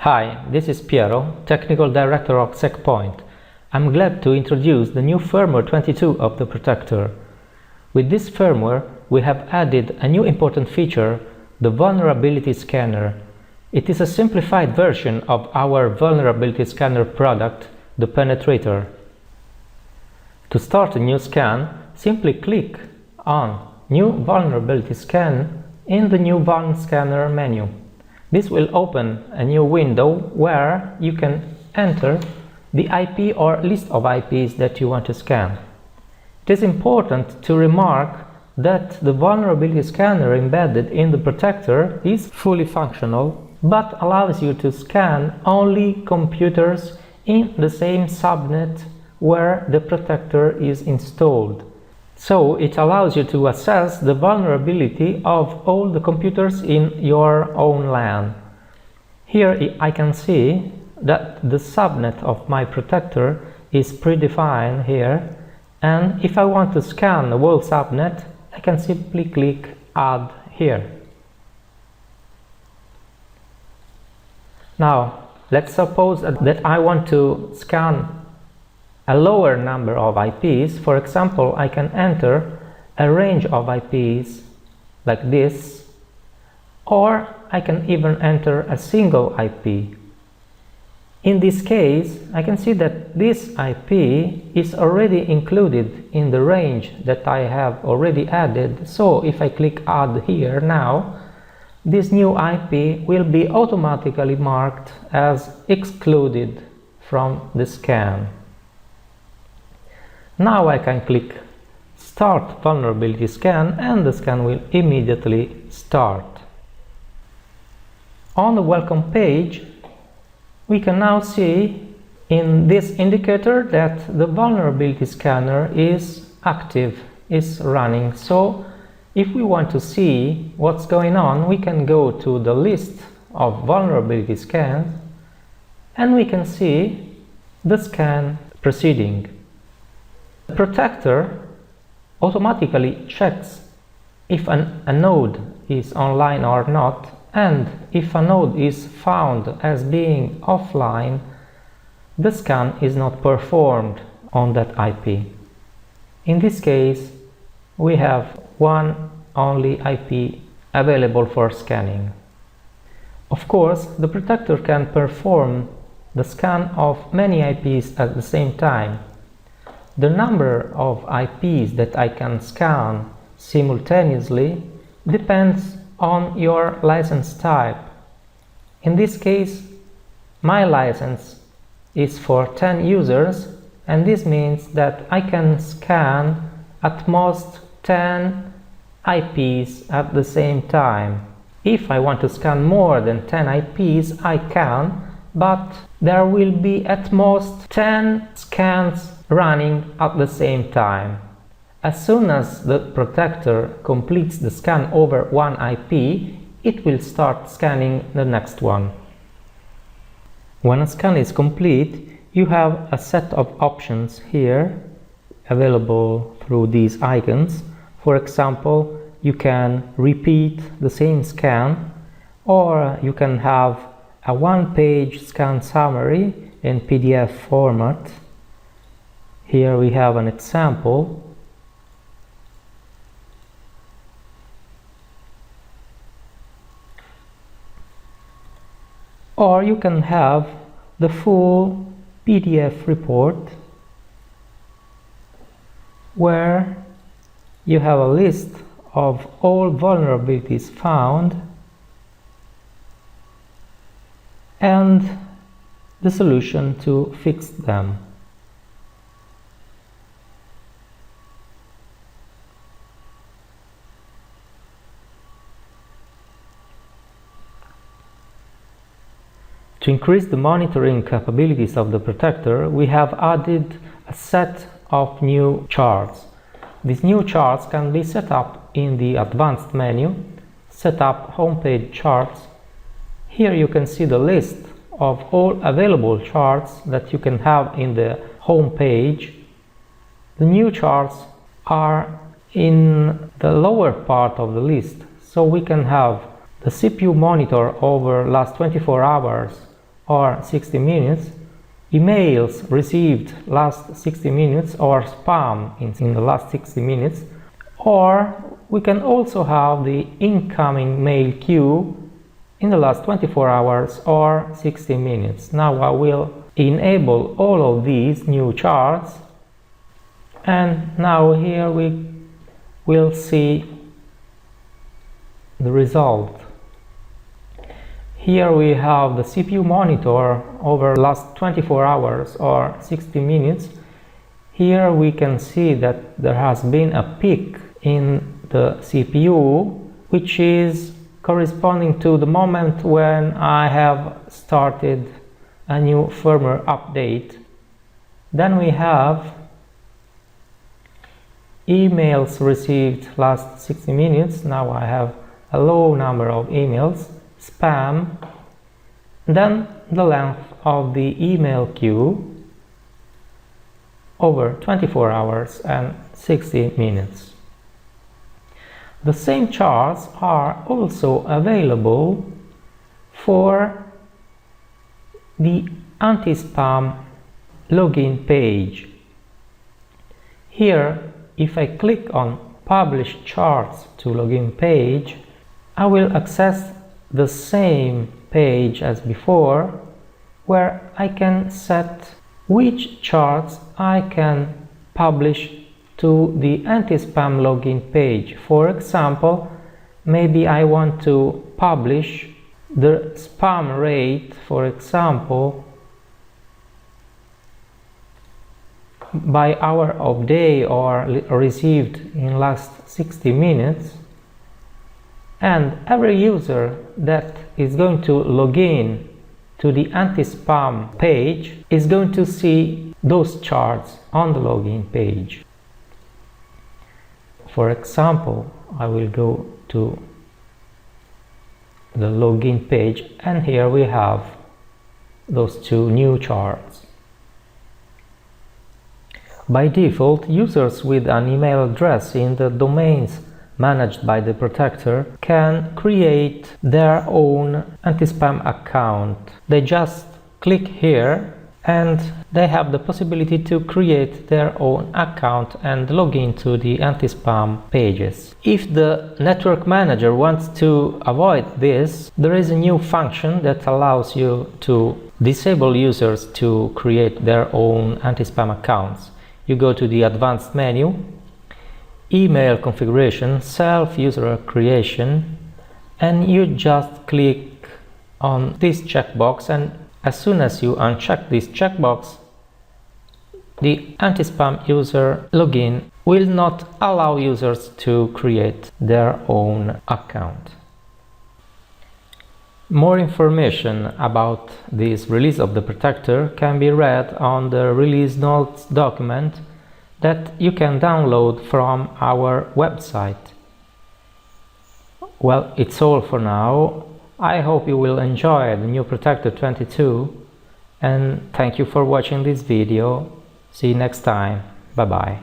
Hi, this is Piero, Technical Director of SecPoint. I'm glad to introduce the new firmware 22 of the protector. With this firmware, we have added a new important feature, the vulnerability scanner. It is a simplified version of our vulnerability scanner product, the penetrator. To start a new scan, simply click on New Vulnerability Scan in the New Vuln Scanner menu. This will open a new window where you can enter the IP or list of IPs that you want to scan. It is important to remark that the vulnerability scanner embedded in the protector is fully functional, but allows you to scan only computers in the same subnet where the protector is installed. So it allows you to assess the vulnerability of all the computers in your own LAN. Here I can see that the subnet of my protector is predefined here, and if I want to scan the whole subnet, I can simply click Add here. Now, let's suppose that I want to scan a lower number of IPs. For example, I can enter a range of IPs like this, or I can even enter a single IP. In this case, I can see that this IP is already included in the range that I have already added. So if I click Add here now, this new IP will be automatically marked as excluded from the scan. Now I can click Start Vulnerability Scan and the scan will immediately start. On the welcome page, we can now see in this indicator that the vulnerability scanner is active, is running. So if we want to see what's going on, we can go to the list of vulnerability scans and we can see the scan proceeding. The protector automatically checks if a node is online or not, and if a node is found as being offline, the scan is not performed on that IP. In this case, we have one only IP available for scanning. Of course, the protector can perform the scan of many IPs at the same time. The number of IPs that I can scan simultaneously depends on your license type. In this case, my license is for 10 users, and this means that I can scan at most 10 IPs at the same time. If I want to scan more than 10 IPs, I can, but there will be at most 10 scans running at the same time. As soon as the protector completes the scan over one IP, it will start scanning the next one. When a scan is complete, you have a set of options here available through these icons. For example, you can repeat the same scan, or you can have a one-page scan summary in PDF format. Here we have an example. Or you can have the full PDF report where you have a list of all vulnerabilities found and the solution to fix them. To increase the monitoring capabilities of the protector, we have added a set of new charts. These new charts can be set up in the advanced menu, set up homepage charts. Here you can see the list of all available charts that you can have in the home page. The new charts are in the lower part of the list, so we can have the CPU monitor over last 24 hours or 60 minutes, emails received last 60 minutes or spam in the last 60 minutes, or we can also have the incoming mail queue in the last 24 hours or 60 minutes. Now I will enable all of these new charts, and now here we will see the result. Here we have the CPU monitor over the last 24 hours or 60 minutes. Here we can see that there has been a peak in the CPU, which is corresponding to the moment when I have started a new firmware update. Then we have emails received last 60 minutes. Now I have a low number of emails, spam, then the length of the email queue over 24 hours and 60 minutes. The same charts are also available for the anti-spam login page. Here, if I click on Publish Charts to Login Page, I will access the same page as before, where I can set which charts I can publish to the anti-spam login page. For example, maybe I want to publish the spam rate, for example, by hour of day or received in last 60 minutes, and every user that is going to log in to the anti-spam page is going to see those charts on the login page. For example, I will go to the login page, and here we have those two new charts. By default, users with an email address in the domains managed by the protector can create their own anti-spam account. They just click here and they have the possibility to create their own account and log into the anti-spam pages. If the network manager wants to avoid this, there is a new function that allows you to disable users to create their own anti-spam accounts. You go to the advanced menu, email configuration, self-user creation, and you just click on this checkbox, and as soon as you uncheck this checkbox, the anti-spam user login will not allow users to create their own account. More information about this release of the protector can be read on the release notes document that you can download from our website. Well, it's all for now. I hope you will enjoy the new Protector 22, and thank you for watching this video. See you next time. Bye bye.